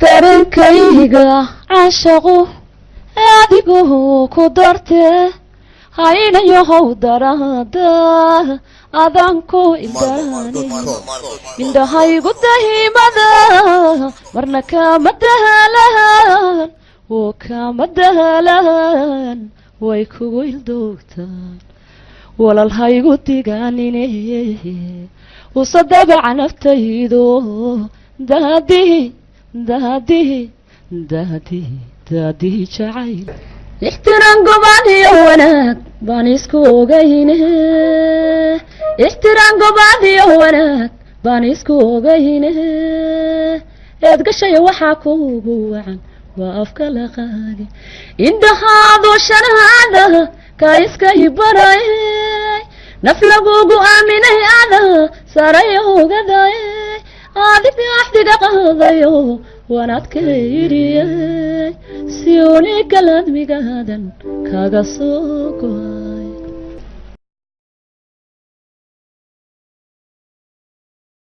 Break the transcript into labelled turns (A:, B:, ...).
A: dareenkayga caashaqu adigu ku darte haynayow darada adanku ildaani indhahaygu dahimada marna kama dahalan oo kama dahalan way kugu ildoogtaan walaalhaygu digaanine usadaba canaftaydo daadi jacayl ixtiraan gobaan iyo wanaag baan isku ogayne ixtiraan gobaan iyo wanaag baan isku ogayne eed gashay waxaa kuugu wacan waa afka la qaadi indhahaadu shanaada ka iska ibaray naf lagugu aaminay ada saray ogaday adiga axdiga qaadayo wanaadka yidhiyay si uuni kalaadmigaadan kaga soo go'a